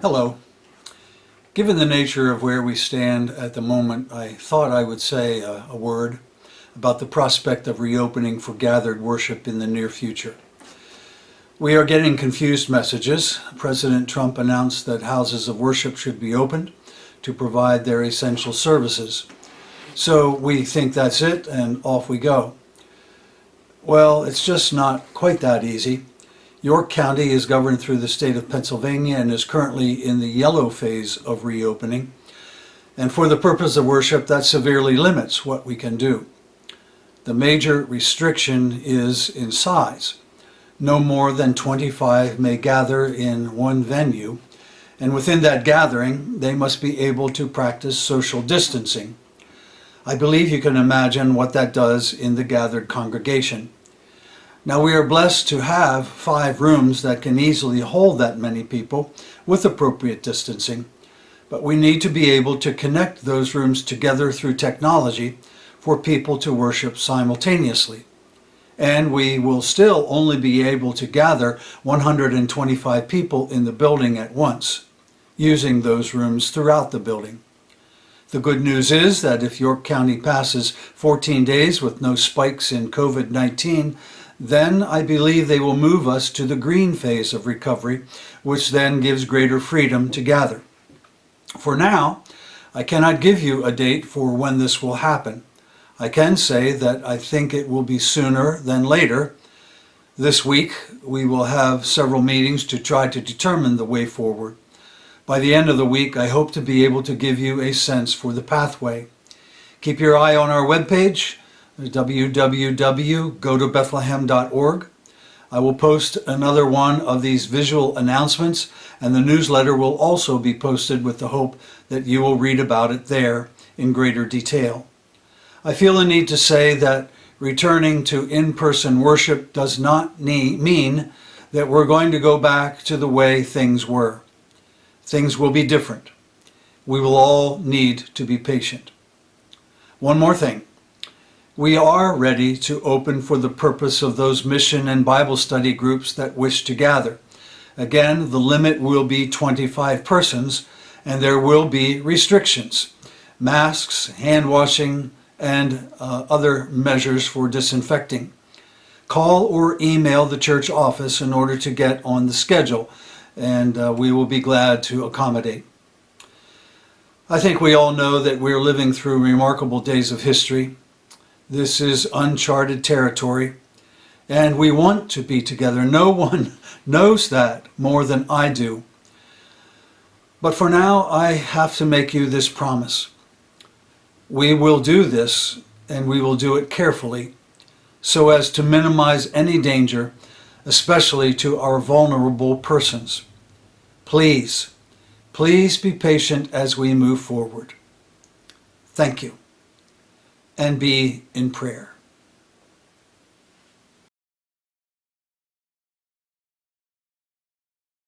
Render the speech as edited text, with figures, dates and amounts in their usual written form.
Hello. Given the nature of where we stand at the moment, I thought I would say a word about the prospect of reopening for gathered worship in the near future. We are getting confused messages. President Trump announced that houses of worship should be opened to provide their essential services. So we think that's it and off we go. Well, it's just not quite that easy. York County is governed through the state of Pennsylvania and is currently in the yellow phase of reopening. And for the purpose of worship, that severely limits what we can do. The major restriction is in size. No more than 25 may gather in one venue, and within that gathering, they must be able to practice social distancing. I believe you can imagine what that does in the gathered congregation. Now, we are blessed to have 5 rooms that can easily hold that many people with appropriate distancing, but we need to be able to connect those rooms together through technology for people to worship simultaneously. And we will still only be able to gather 125 people in the building at once, using those rooms throughout the building. The good news is that if York County passes 14 days with no spikes in COVID-19, then I believe they will move us to the green phase of recovery, which then gives greater freedom to gather. For now, I cannot give you a date for when this will happen. I can say that I think it will be sooner than later. This week, we will have several meetings to try to determine the way forward. By the end of the week, I hope to be able to give you a sense for the pathway. Keep your eye on our webpage, www.gotobethlehem.org. I will post another one of these visual announcements, and the newsletter will also be posted with the hope that you will read about it there in greater detail. I feel the need to say that returning to in-person worship does not mean that we're going to go back to the way things were. Things will be different. We will all need to be patient. One more thing. We are ready to open for the purpose of those mission and Bible study groups that wish to gather. Again, the limit will be 25 persons, and there will be restrictions. Masks, hand washing, and other measures for disinfecting. Call or email the church office in order to get on the schedule, and we will be glad to accommodate. I think we all know that we're living through remarkable days of history. This is uncharted territory, and we want to be together. No one knows that more than I do. But for now, I have to make you this promise. We will do this, and we will do it carefully, so as to minimize any danger, especially to our vulnerable persons. Please be patient as we move forward. Thank you. And be in prayer.